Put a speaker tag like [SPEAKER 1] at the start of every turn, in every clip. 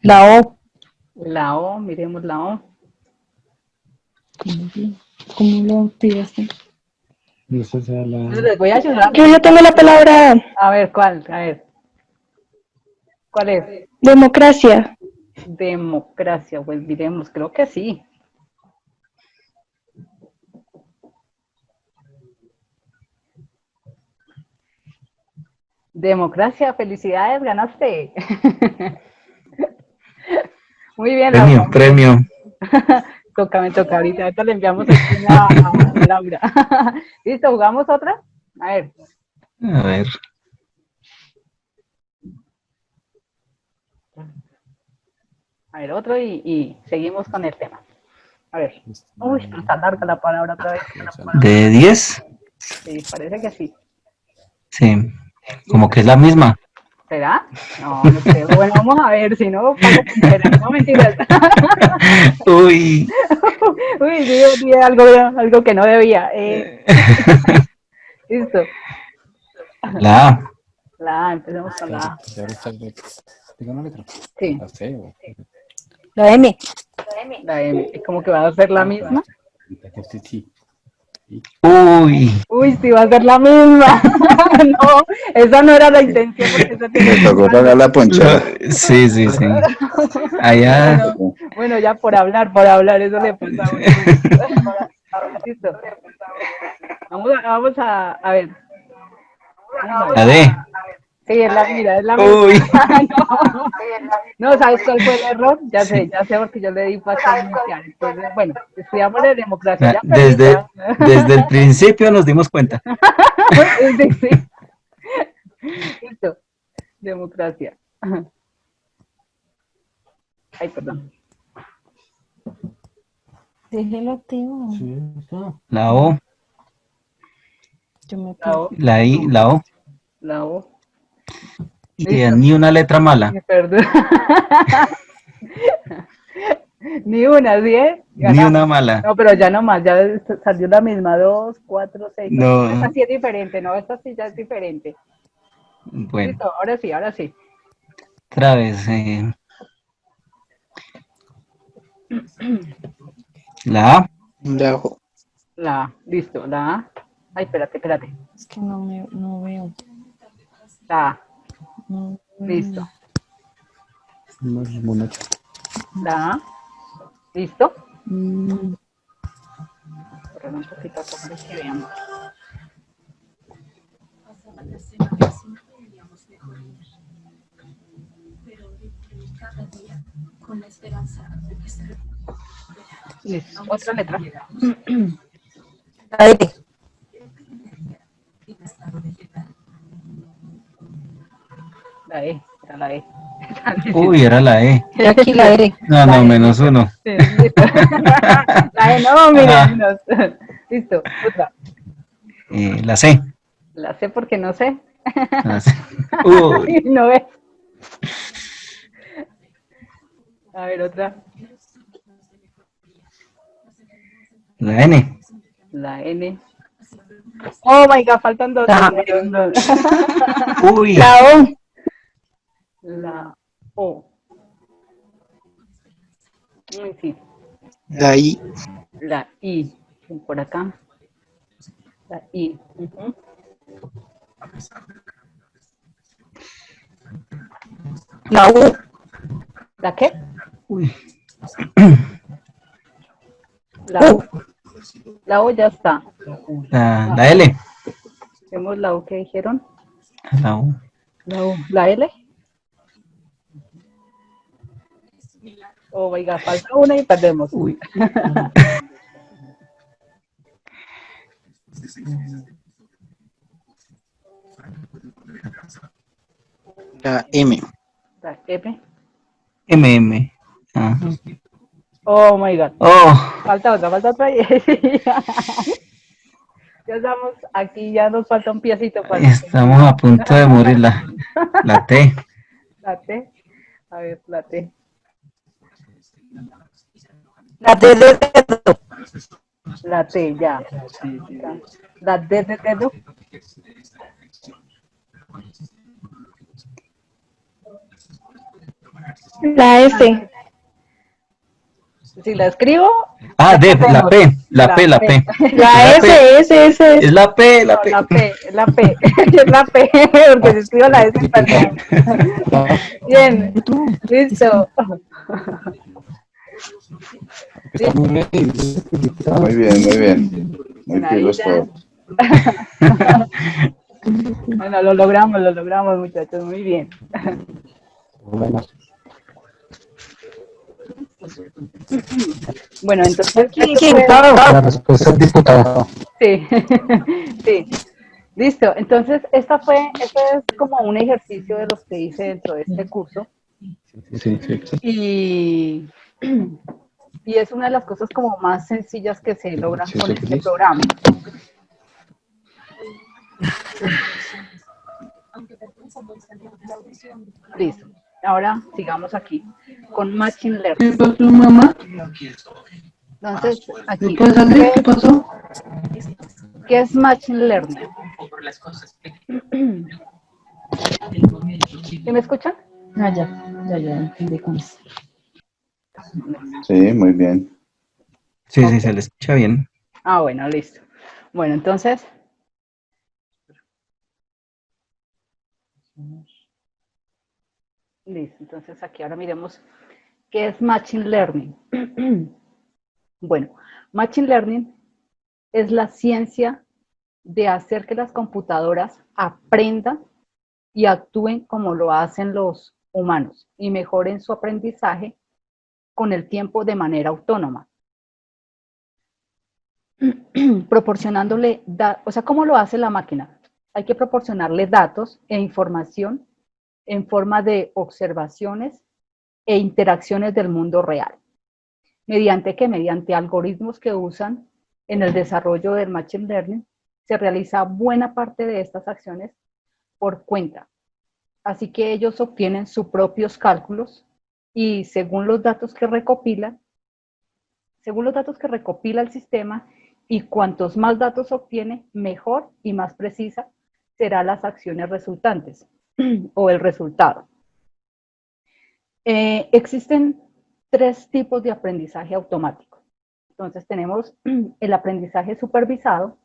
[SPEAKER 1] La O.
[SPEAKER 2] La O, miremos la O.
[SPEAKER 1] ¿Cómo lo activaste?
[SPEAKER 3] Esa sea la...
[SPEAKER 2] Les voy a ayudar.
[SPEAKER 1] Yo ya tengo la palabra
[SPEAKER 2] A ver, ¿cuál? A ver, ¿cuál es?
[SPEAKER 1] democracia.
[SPEAKER 2] Democracia, pues miremos, creo que sí. Democracia, felicidades, ganaste. Muy bien, Laura, muy bien.
[SPEAKER 4] Premio.
[SPEAKER 2] Me toca ahorita. Ahorita le enviamos el pin a Laura. ¿Listo? ¿Jugamos otra? A ver.
[SPEAKER 4] A ver.
[SPEAKER 2] A ver, otro y seguimos con el tema. A ver. Uy, pero está larga la palabra otra vez.
[SPEAKER 4] ¿De 10?
[SPEAKER 2] Sí, parece que sí.
[SPEAKER 4] Sí. Como que es la misma.
[SPEAKER 2] ¿Será? No, no creo. Bueno, vamos a ver, si no, pago puntera. No, mentiras.
[SPEAKER 4] Uy.
[SPEAKER 2] Uy, di algo que no debía. Listo.
[SPEAKER 4] La A.
[SPEAKER 2] La A, empecemos con la A.
[SPEAKER 3] ¿Tengo una letra?
[SPEAKER 2] Sí,
[SPEAKER 3] La C o...
[SPEAKER 1] La M.
[SPEAKER 2] la M. Es como que va a ser la misma.
[SPEAKER 4] Uy.
[SPEAKER 2] Uy, sí, va a ser la misma. No, esa no era la intención porque esa tiene
[SPEAKER 5] Me tocó pagar la ponchada.
[SPEAKER 4] Sí, sí, sí. Allá.
[SPEAKER 2] Bueno, ya por hablar, eso le pasa a uno. Listo. Vamos a ver.
[SPEAKER 4] La D.
[SPEAKER 2] Sí, mira, es la misma.
[SPEAKER 4] Uy.
[SPEAKER 2] No, ¿sabes cuál fue el error? Ya sé porque yo le di paso a iniciar. Entonces, bueno, estudiamos de democracia. Ya perdí,
[SPEAKER 4] Desde el principio nos dimos cuenta.
[SPEAKER 2] Sí, sí. Listo. Democracia. Ay, perdón.
[SPEAKER 1] Déjelo activo.
[SPEAKER 4] La O.
[SPEAKER 1] Yo me
[SPEAKER 2] La O.
[SPEAKER 4] La I. La O.
[SPEAKER 2] La O.
[SPEAKER 4] Y ni una letra mala.
[SPEAKER 2] Perdón. Ni una, ¿sí?
[SPEAKER 4] Ni una mala.
[SPEAKER 2] No, pero ya nomás, ya salió la misma. 2, 4, 6.
[SPEAKER 4] No.
[SPEAKER 2] Esta sí es diferente, ¿no? Esta sí ya es diferente.
[SPEAKER 4] Bueno.
[SPEAKER 2] Listo, ahora sí, ahora sí.
[SPEAKER 4] Otra vez. La A.
[SPEAKER 5] La O.
[SPEAKER 2] La A, listo, la A. Ay, espérate.
[SPEAKER 1] Es que no veo.
[SPEAKER 2] La A,
[SPEAKER 1] No veo.
[SPEAKER 2] listo. La A, listo. Correr un poquito acá para que veamos. Listo, otra letra.
[SPEAKER 1] La D.
[SPEAKER 2] La E, era la E.
[SPEAKER 4] Uy, era la E.
[SPEAKER 1] Y aquí la R.
[SPEAKER 4] No, menos uno.
[SPEAKER 2] Sí, listo. La E, no, miren. Listo, otra.
[SPEAKER 4] La C.
[SPEAKER 2] La C porque no sé.
[SPEAKER 4] La C. Uy.
[SPEAKER 2] No ves. A ver, otra.
[SPEAKER 4] La N.
[SPEAKER 2] La N. Oh my god, faltan dos.
[SPEAKER 4] Uy.
[SPEAKER 1] La O.
[SPEAKER 2] La O. Sí.
[SPEAKER 5] La I.
[SPEAKER 2] La I. Por acá. La I.
[SPEAKER 1] La U.
[SPEAKER 2] ¿La qué?
[SPEAKER 4] Uy.
[SPEAKER 2] La U. La O ya está.
[SPEAKER 4] La L.
[SPEAKER 2] Vemos la U que dijeron.
[SPEAKER 4] La U.
[SPEAKER 2] La U. ¿La L? Oh my god, falta una y perdemos.
[SPEAKER 4] Uy.
[SPEAKER 5] La M.
[SPEAKER 2] La M.
[SPEAKER 4] MM. Ah.
[SPEAKER 2] Oh my god.
[SPEAKER 4] Oh.
[SPEAKER 2] Falta otra. Ya estamos aquí, ya nos falta un piecito para.
[SPEAKER 4] Estamos a punto de morir. La T.
[SPEAKER 2] La T. A ver, la T.
[SPEAKER 1] La D de dedo.
[SPEAKER 2] La T, ya. La D de dedo.
[SPEAKER 6] La F.
[SPEAKER 2] Si la escribo,
[SPEAKER 4] Ah, D, la P, la P, la P.
[SPEAKER 6] La
[SPEAKER 4] P.
[SPEAKER 6] S, S.
[SPEAKER 4] Es la P,
[SPEAKER 2] no,
[SPEAKER 4] la P.
[SPEAKER 2] la P, es la P, es la P, porque si escribo la S, perdón. Bien, listo.
[SPEAKER 3] Está muy bien.
[SPEAKER 7] Muy bien, muy bien. Muy
[SPEAKER 2] Bueno, ahí
[SPEAKER 7] pilos
[SPEAKER 2] ya.
[SPEAKER 7] todos.
[SPEAKER 2] Bueno, lo logramos, muchachos, muy bien.
[SPEAKER 3] Bueno,
[SPEAKER 2] Bueno, entonces,
[SPEAKER 3] la respuesta es diputado.
[SPEAKER 2] sí, sí, listo. Entonces, este es como un ejercicio de los que hice dentro de este curso
[SPEAKER 3] Sí, sí, sí.
[SPEAKER 2] y, y es una de las cosas como más sencillas que se logran
[SPEAKER 3] Sí,
[SPEAKER 2] con
[SPEAKER 3] sí,
[SPEAKER 2] este
[SPEAKER 3] sí.
[SPEAKER 2] programa. Listo. Ahora sigamos aquí con Machine Learning.
[SPEAKER 1] ¿Qué pasó, mamá?
[SPEAKER 2] Entonces, aquí,
[SPEAKER 1] ¿Puedes salir? ¿Qué pasó?
[SPEAKER 2] ¿qué es Machine Learning? ¿Sí me escuchan?
[SPEAKER 1] Ah, ya entendí cómo es.
[SPEAKER 7] Sí, muy bien.
[SPEAKER 4] Sí,
[SPEAKER 2] Ok.
[SPEAKER 4] sí, se le escucha bien.
[SPEAKER 2] Ah, bueno, listo. Bueno, entonces, listo. Entonces, aquí ahora miremos qué es Machine Learning. Bueno, Machine Learning es la ciencia de hacer que las computadoras aprendan y actúen como lo hacen los humanos y mejoren su aprendizaje con el tiempo de manera autónoma. Proporcionándole, o sea, ¿cómo lo hace la máquina? Hay que proporcionarle datos e información en forma de observaciones e interacciones del mundo real. ¿Mediante qué? Mediante algoritmos que usan en el desarrollo del Machine Learning, se realiza buena parte de estas acciones por cuenta. Así que ellos obtienen sus propios cálculos y según los datos que recopila el sistema y cuantos más datos obtiene, mejor y más precisa serán las acciones resultantes o el resultado. Existen tres tipos de aprendizaje automático. Entonces tenemos el aprendizaje supervisado,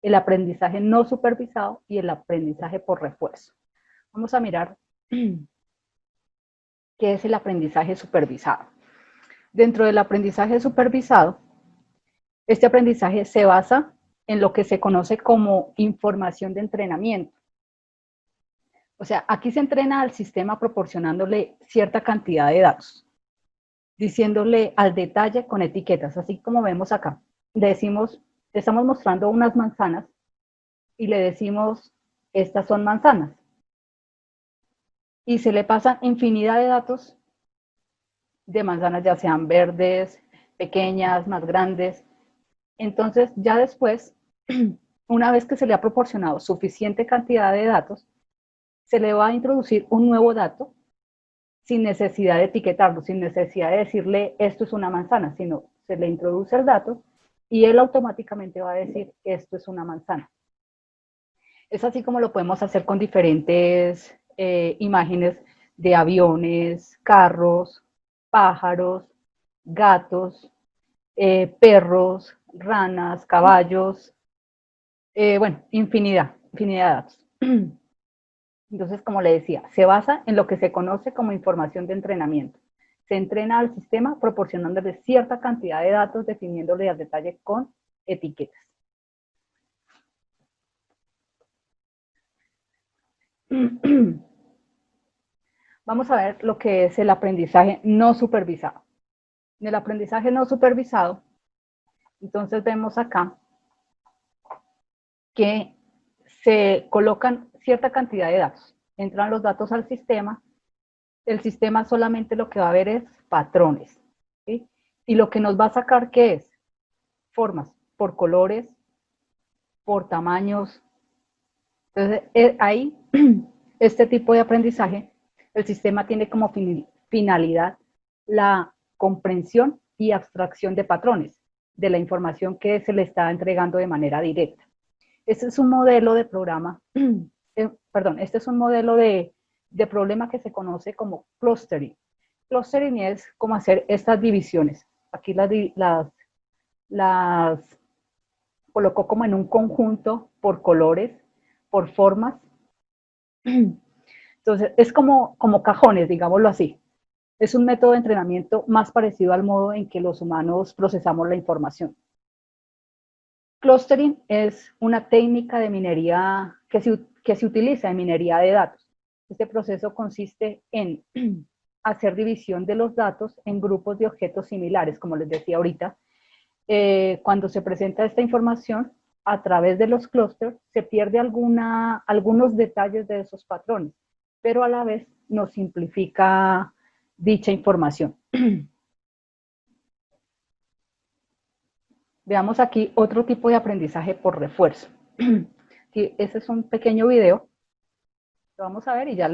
[SPEAKER 2] el aprendizaje no supervisado y el aprendizaje por refuerzo. Vamos a mirar qué es el aprendizaje supervisado. Dentro del aprendizaje supervisado, este aprendizaje se basa en lo que se conoce como información de entrenamiento. O sea, aquí se entrena al sistema proporcionándole cierta cantidad de datos, diciéndole al detalle con etiquetas, así como vemos acá. Le estamos mostrando unas manzanas y le decimos, estas son manzanas. Y se le pasan infinidad de datos de manzanas, ya sean verdes, pequeñas, más grandes. Entonces, ya después, una vez que se le ha proporcionado suficiente cantidad de datos, se le va a introducir un nuevo dato sin necesidad de etiquetarlo, sin necesidad de decirle esto es una manzana, sino se le introduce el dato y él automáticamente va a decir esto es una manzana. Es así como lo podemos hacer con diferentes imágenes de aviones, carros, pájaros, gatos, perros, ranas, caballos, bueno, infinidad de datos. Entonces, como le decía, se basa en lo que se conoce como información de entrenamiento. Se entrena al sistema proporcionándole cierta cantidad de datos, definiéndole al detalle con etiquetas. Vamos a ver lo que es el aprendizaje no supervisado. En el aprendizaje no supervisado, entonces vemos acá que se colocan cierta cantidad de datos. Entran los datos al sistema, el sistema solamente lo que va a ver es patrones, ¿sí? Y lo que nos va a sacar, ¿qué es? Formas, por colores, por tamaños. Entonces, ahí, este tipo de aprendizaje, el sistema tiene como finalidad la comprensión y abstracción de patrones de la información que se le está entregando de manera directa. Este es un modelo de programa, este es un modelo de problema que se conoce como clustering. clustering es como hacer estas divisiones. Aquí las colocó como en un conjunto por colores, por formas. Entonces, es como cajones, digámoslo así. Es un método de entrenamiento más parecido al modo en que los humanos procesamos la información. Clustering es una técnica de minería que se utiliza en minería de datos. Este proceso consiste en hacer división de los datos en grupos de objetos similares, como les decía ahorita. Cuando se presenta esta información a través de los clústeres, se pierde algunos detalles de esos patrones, pero a la vez nos simplifica dicha información. Veamos aquí otro tipo de aprendizaje por refuerzo. Ese es un pequeño video. Lo vamos a ver y ya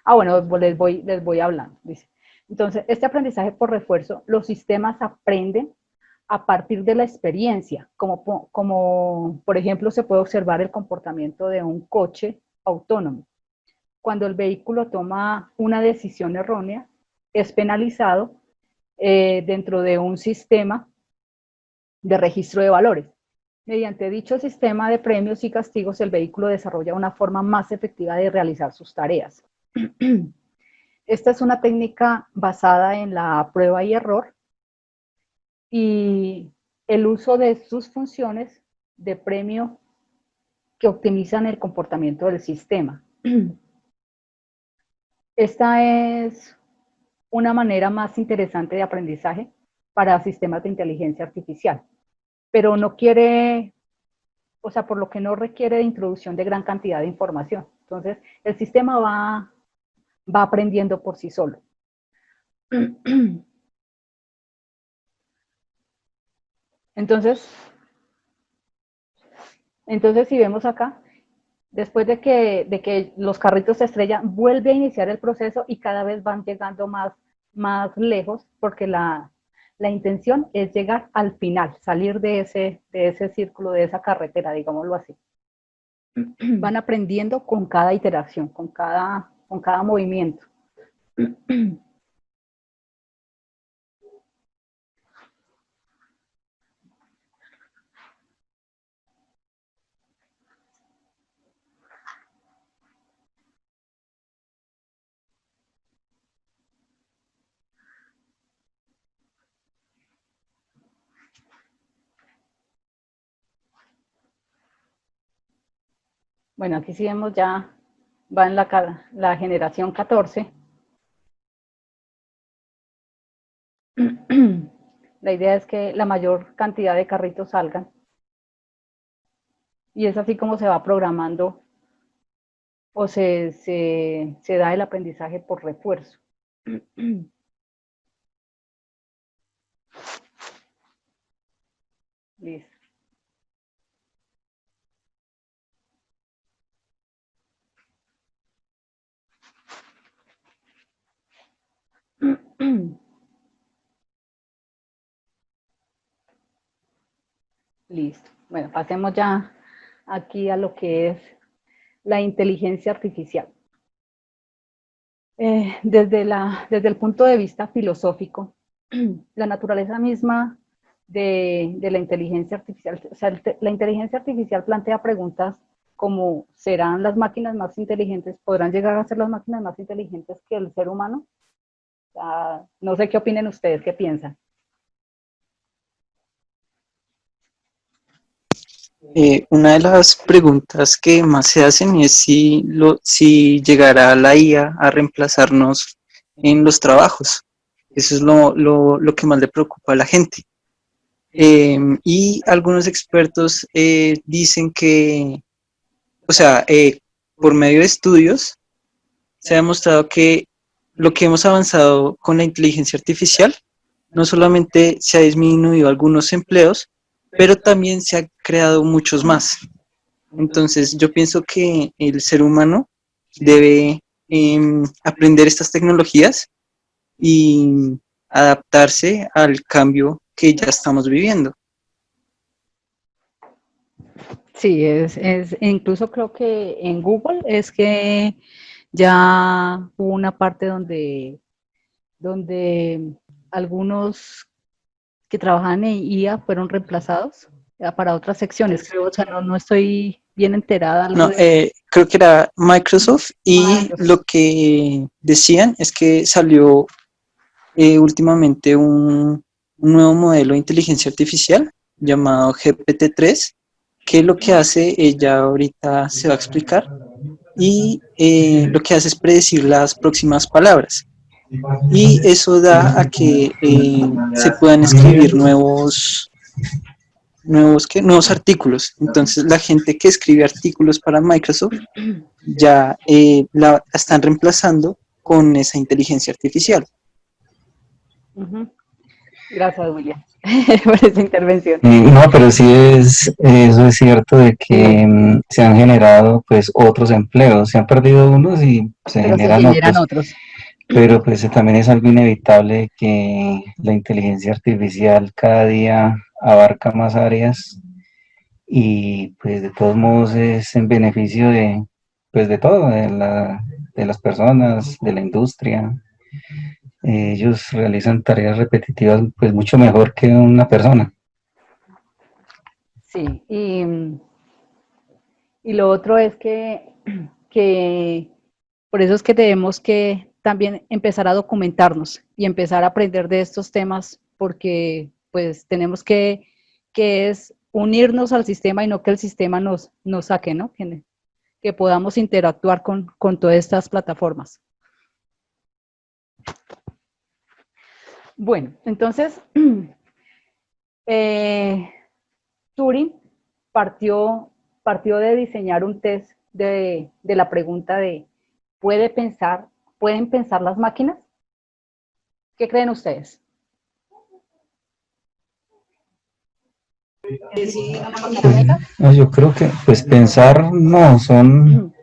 [SPEAKER 2] bueno, les voy hablando. Dice. Entonces, este aprendizaje por refuerzo, los sistemas aprenden a partir de la experiencia, como por ejemplo se puede observar el comportamiento de un coche autónomo. Cuando el vehículo toma una decisión errónea, es penalizado dentro de un sistema de registro de valores. Mediante dicho sistema de premios y castigos, el vehículo desarrolla una forma más efectiva de realizar sus tareas. Esta es una técnica basada en la prueba y error y el uso de sus funciones de premio que optimizan el comportamiento del sistema. Esta es una manera más interesante de aprendizaje para sistemas de inteligencia artificial, pero no quiere, o sea, por lo que no requiere de introducción de gran cantidad de información. Entonces, el sistema va aprendiendo por sí solo. Entonces, si vemos acá, después de que los carritos se estrellan, vuelve a iniciar el proceso y cada vez van llegando más lejos, porque la intención es llegar al final, salir de ese círculo, de esa carretera, digámoslo así. Van aprendiendo con cada iteración, con cada movimiento. Bueno, aquí sí vemos ya, va en la generación 14. La idea es que la mayor cantidad de carritos salgan. Y es así como se va programando o se da el aprendizaje por refuerzo. Listo. Listo. Bueno, pasemos ya aquí a lo que es la inteligencia artificial. Desde el punto de vista filosófico, la naturaleza misma de la inteligencia artificial, o sea, la inteligencia artificial plantea preguntas como, ¿serán las máquinas más inteligentes? ¿Podrán llegar a ser las máquinas más inteligentes que el ser humano? O sea, no sé qué opinen ustedes, ¿qué piensan?
[SPEAKER 5] Una de las preguntas que más se hacen es si llegará la IA a reemplazarnos en los trabajos. Eso es lo que más le preocupa a la gente. Y algunos expertos dicen que, o sea, por medio de estudios, se ha demostrado que lo que hemos avanzado con la inteligencia artificial, no solamente se ha disminuido algunos empleos, pero también se han creado muchos más. Entonces, yo pienso que el ser humano debe aprender estas tecnologías y adaptarse al cambio que ya estamos viviendo.
[SPEAKER 2] Sí, incluso creo que en Google es que ya hubo una parte donde donde algunos que trabajaban en IA fueron reemplazados para otras secciones, creo, o sea, no estoy bien enterada.
[SPEAKER 5] No, creo que era Microsoft y lo que decían es que salió últimamente un nuevo modelo de inteligencia artificial llamado GPT-3, que lo que hace, ella ahorita se va a explicar, y lo que hace es predecir las próximas palabras. Y eso da a que se puedan escribir nuevos artículos. Entonces, la gente que escribe artículos para Microsoft ya la están reemplazando con esa inteligencia artificial.
[SPEAKER 2] Gracias, William, por esa intervención.
[SPEAKER 3] No, pero sí eso es cierto de que se han generado pues otros empleos, se han perdido unos y se
[SPEAKER 2] Pero
[SPEAKER 3] generan otros. Pero pues también es algo inevitable que la inteligencia artificial cada día abarca más áreas y pues de todos modos es en beneficio de pues de todo, de las personas, de la industria. Ellos realizan tareas repetitivas pues mucho mejor que una persona.
[SPEAKER 2] Sí, y lo otro es que por eso es que tenemos que también empezar a documentarnos y empezar a aprender de estos temas, porque pues tenemos que es unirnos al sistema y no que el sistema nos saque, ¿no? Que podamos interactuar con todas estas plataformas. Bueno, entonces, Turing partió de diseñar un test de la pregunta de ¿pueden pensar las máquinas? ¿Qué creen ustedes?
[SPEAKER 3] No, yo creo que pues pensar no, son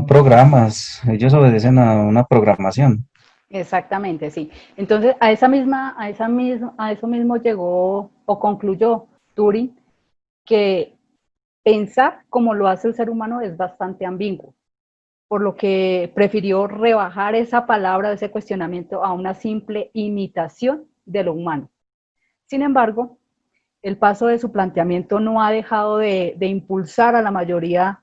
[SPEAKER 3] programas, ellos obedecen a una programación.
[SPEAKER 2] Exactamente, sí. Entonces, a eso mismo llegó o concluyó Turing, que pensar como lo hace el ser humano es bastante ambiguo, por lo que prefirió rebajar esa palabra, ese cuestionamiento, a una simple imitación de lo humano. Sin embargo, el paso de su planteamiento no ha dejado de impulsar a la mayoría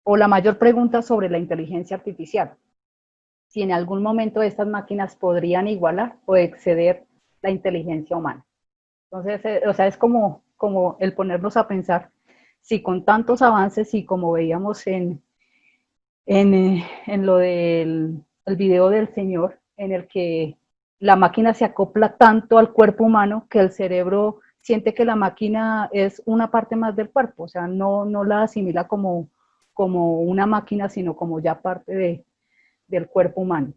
[SPEAKER 2] o la mayor pregunta sobre la inteligencia artificial. Si en algún momento estas máquinas podrían igualar o exceder la inteligencia humana. Entonces, o sea, es como el ponernos a pensar si con tantos avances y como veíamos en lo del el video del Señor, en el que la máquina se acopla tanto al cuerpo humano que el cerebro siente que la máquina es una parte más del cuerpo, o sea, no la asimila como una máquina, sino como ya parte del cuerpo humano.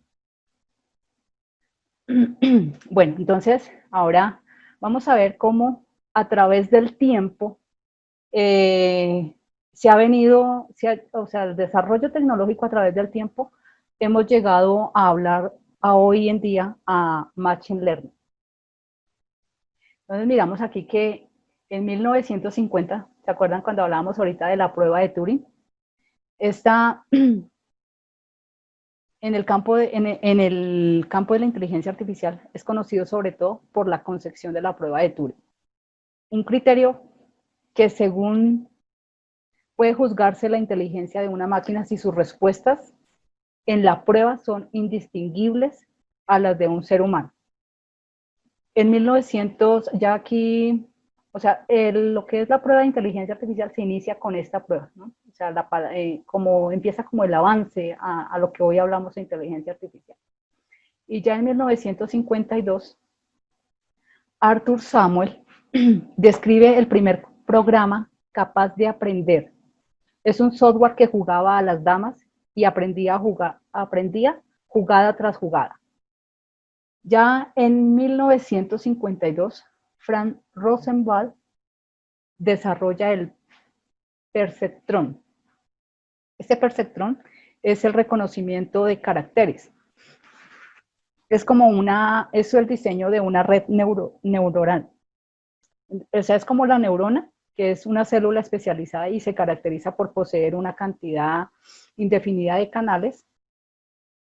[SPEAKER 2] Bueno, entonces ahora vamos a ver cómo a través del tiempo se ha venido, o sea, el desarrollo tecnológico a través del tiempo, hemos llegado a hablar hoy en día a Machine Learning. Entonces miramos aquí que en 1950, ¿se acuerdan cuando hablábamos ahorita de la prueba de Turing? Esta en el campo de la inteligencia artificial es conocido sobre todo por la concepción de la prueba de Turing. Un criterio que según puede juzgarse la inteligencia de una máquina si sus respuestas en la prueba son indistinguibles a las de un ser humano. En 1900, ya aquí, o sea, lo que es la prueba de inteligencia artificial se inicia con esta prueba, ¿no? O sea, como empieza como el avance a lo que hoy hablamos de inteligencia artificial. Y ya en 1952, Arthur Samuel describe el primer programa capaz de aprender. Es un software que jugaba a las damas y aprendía jugada tras jugada. Ya en 1952, Franz Rosenwald desarrolla el perceptrón. Este perceptrón es el reconocimiento de caracteres. Es como es el diseño de una red neuronal. O sea, es como la neurona, que es una célula especializada y se caracteriza por poseer una cantidad indefinida de canales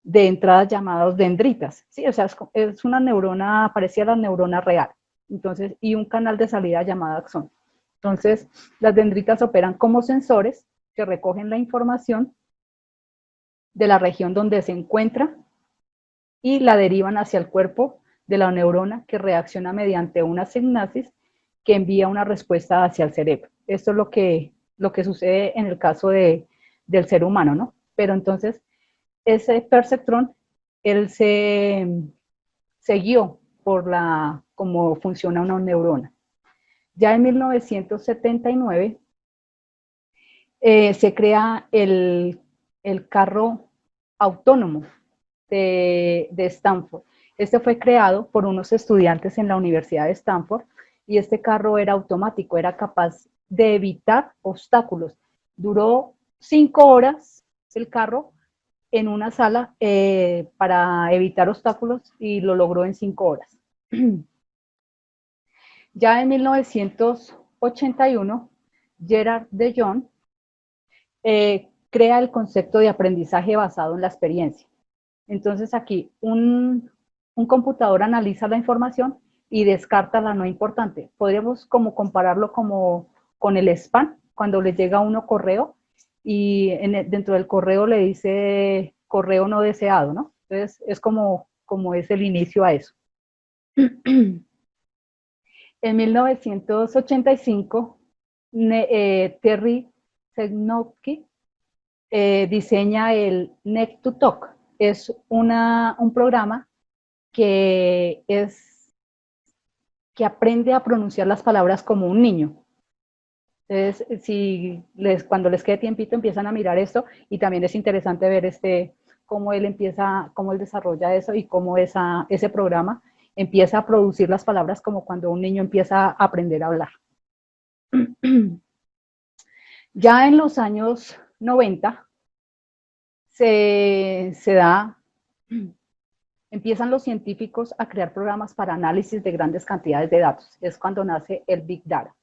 [SPEAKER 2] de entradas llamadas dendritas, ¿sí? O sea, es una neurona, parecía la neurona real, entonces, y un canal de salida llamado axón. Entonces, las dendritas operan como sensores que recogen la información de la región donde se encuentra y la derivan hacia el cuerpo de la neurona que reacciona mediante una sinapsis que envía una respuesta hacia el cerebro. Esto es lo que sucede en el caso del ser humano, ¿no? Pero entonces, ese perceptrón, él se guió por cómo funciona una neurona. Ya en 1979 se crea el carro autónomo de Stanford. Este fue creado por unos estudiantes en la Universidad de Stanford y este carro era automático, era capaz de evitar obstáculos. Duró 5 horas el carro en una sala para evitar obstáculos y lo logró en 5 horas. Ya en 1981, Gerard de Jong crea el concepto de aprendizaje basado en la experiencia. Entonces aquí un computador analiza la información y descarta la no importante. Podríamos como compararlo como con el spam, cuando le llega a uno correo y dentro del correo le dice correo no deseado, ¿no? Entonces es como es el inicio a eso. En 1985, Terry Sejnowski diseña el Net2Talk. Es un programa que aprende a pronunciar las palabras como un niño. Entonces, cuando les quede tiempito, empiezan a mirar esto y también es interesante ver cómo él desarrolla eso y cómo ese programa empieza a producir las palabras como cuando un niño empieza a aprender a hablar. Ya en los años 90 empiezan los científicos a crear programas para análisis de grandes cantidades de datos. Es cuando nace el Big Data.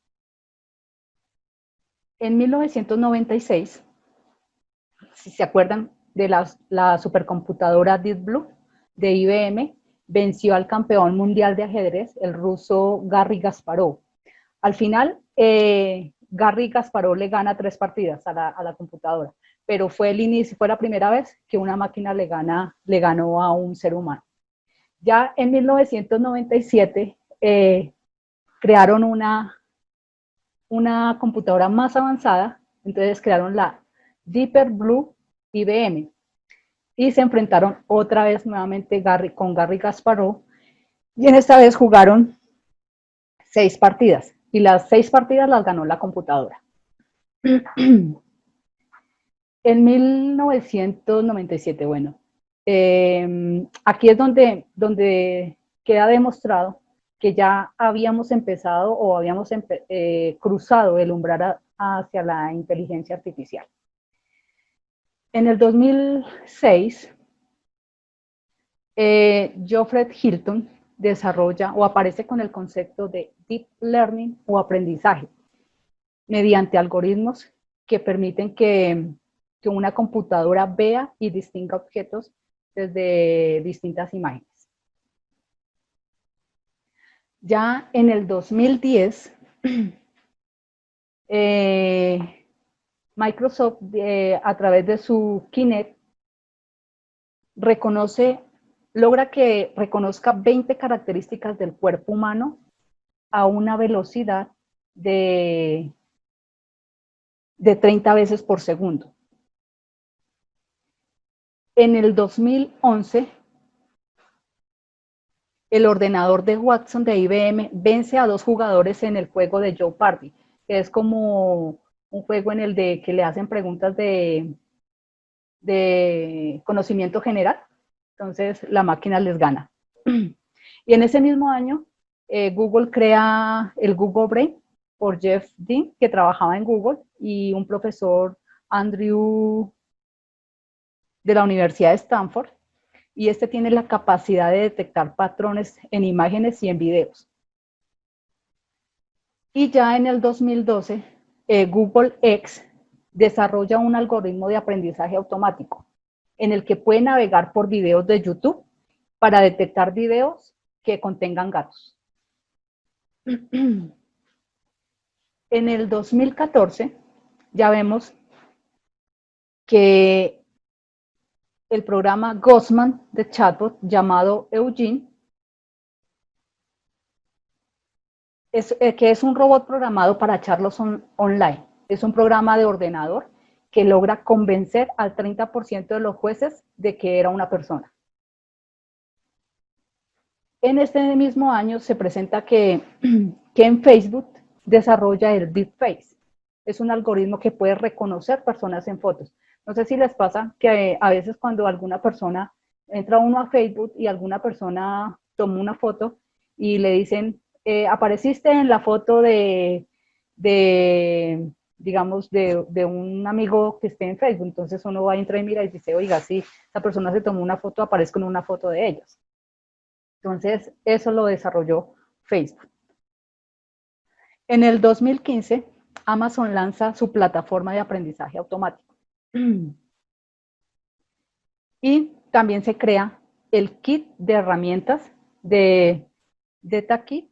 [SPEAKER 2] En 1996, si se acuerdan de la supercomputadora Deep Blue de IBM, venció al campeón mundial de ajedrez, el ruso Garry Kasparov. Al final, Garry Kasparov le gana 3 partidas a la computadora, pero fue la primera vez que una máquina le ganó a un ser humano. Ya en 1997 crearon una computadora más avanzada, entonces crearon la Deeper Blue IBM y se enfrentaron otra vez nuevamente con Garry Kasparov y en esta vez jugaron 6 partidas y las 6 partidas las ganó la computadora. En 1997, bueno, aquí es donde queda demostrado que ya habíamos empezado o habíamos cruzado el umbral hacia la inteligencia artificial. En el 2006, Geoffrey Hinton desarrolla o aparece con el concepto de Deep Learning o aprendizaje mediante algoritmos que permiten que una computadora vea y distinga objetos desde distintas imágenes. Ya en el 2010, Microsoft, a través de su Kinect, logra que reconozca 20 características del cuerpo humano a una velocidad de 30 veces por segundo. En el 2011, el ordenador de Watson de IBM vence a 2 jugadores en el juego de Jeopardy, que es como un juego en el que le hacen preguntas de conocimiento general. Entonces, la máquina les gana. Y en ese mismo año, Google crea el Google Brain por Jeff Dean, que trabajaba en Google, y un profesor, Andrew, de la Universidad de Stanford, y tiene la capacidad de detectar patrones en imágenes y en videos. Y ya en el 2012, Google X desarrolla un algoritmo de aprendizaje automático. en el que puede navegar por videos de YouTube para detectar videos que contengan gatos. En el 2014 ya vemos que el programa Ghostman de chatbot llamado Eugene, que es un robot programado para charlas online. Es un programa de ordenador que logra convencer al 30% de los jueces de que era una persona. En este mismo año se presenta que en Facebook desarrolla el Deepface. Es un algoritmo que puede reconocer personas en fotos. No sé si les pasa que a veces cuando alguna persona entra uno a Facebook y alguna persona toma una foto y le dicen, apareciste en la foto digamos, de un amigo que esté en Facebook. Entonces uno va a entrar y mira y dice, oiga, sí, esa persona se tomó una foto, aparezco en una foto de ellos. Entonces, eso lo desarrolló Facebook. En el 2015, Amazon lanza su plataforma de aprendizaje automático. Y también se crea el kit de herramientas de DataKit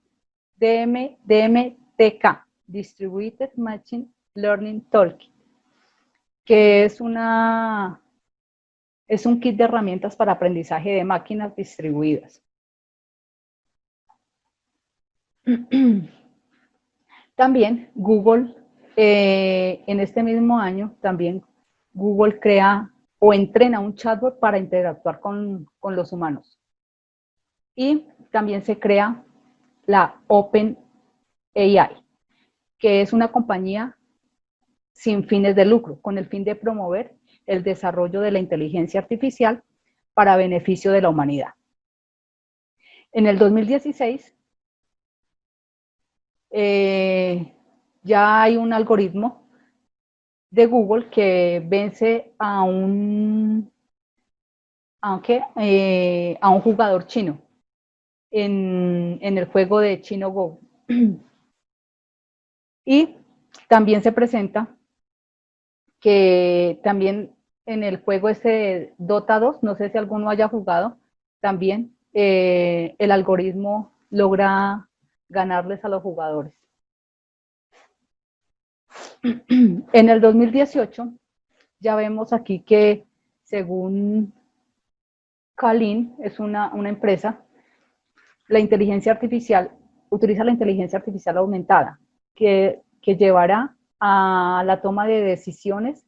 [SPEAKER 2] DMTK, Distributed Machine Learning Toolkit, que es un kit de herramientas para aprendizaje de máquinas distribuidas. También Google, en este mismo año, también Google crea o entrena un chatbot para interactuar con los humanos. Y también se crea la OpenAI, que es una compañía sin fines de lucro, con el fin de promover el desarrollo de la inteligencia artificial para beneficio de la humanidad. En el 2016, ya hay un algoritmo de Google que vence a un jugador chino en el juego de Chino Go. Y también se presenta que también en el juego ese Dota 2, no sé si alguno haya jugado, también el algoritmo logra ganarles a los jugadores. En el 2018 ya vemos aquí que según Calin, es una empresa, la inteligencia artificial utiliza la inteligencia artificial aumentada que llevará a la toma de decisiones,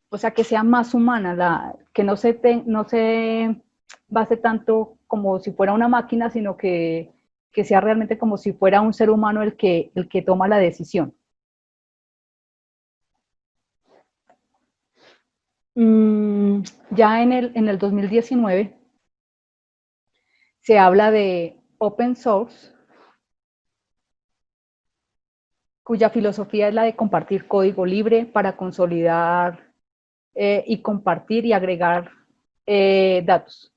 [SPEAKER 2] o sea, que sea más humana, que no se base tanto como si fuera una máquina, sino que sea realmente como si fuera un ser humano el que toma la decisión. Ya en el 2019 se habla de open source, cuya filosofía es la de compartir código libre para consolidar y compartir y agregar datos.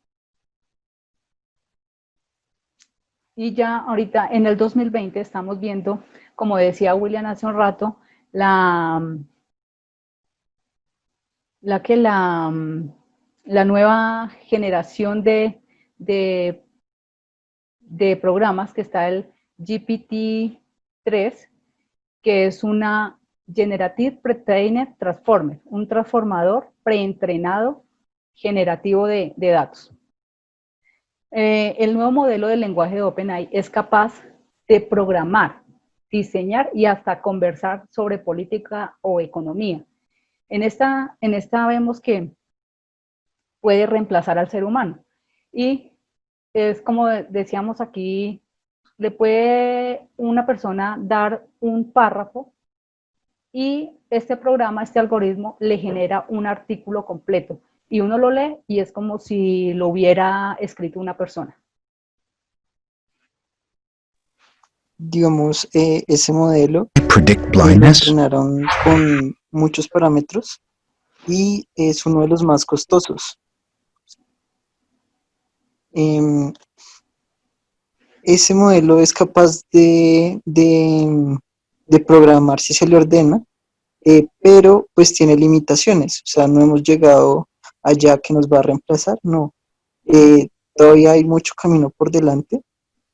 [SPEAKER 2] Y ya ahorita en el 2020 estamos viendo, como decía William hace un rato, la nueva generación de programas, que está el GPT-3, que es una Generative Pre-trained Transformer, un transformador preentrenado generativo de datos. El nuevo modelo de lenguaje de OpenAI es capaz de programar, diseñar y hasta conversar sobre política o economía. En esta vemos que puede reemplazar al ser humano. Y es como decíamos aquí, le puede una persona dar un párrafo y este programa, este algoritmo, le genera un artículo completo. Y uno lo lee y es como si lo hubiera escrito una persona.
[SPEAKER 5] Digamos, ese modelo lo entrenaron con muchos parámetros y es uno de los más costosos. Ese modelo es capaz de programar si se le ordena, pero pues tiene limitaciones. O sea, no hemos llegado allá que nos va a reemplazar, no. Todavía hay mucho camino por delante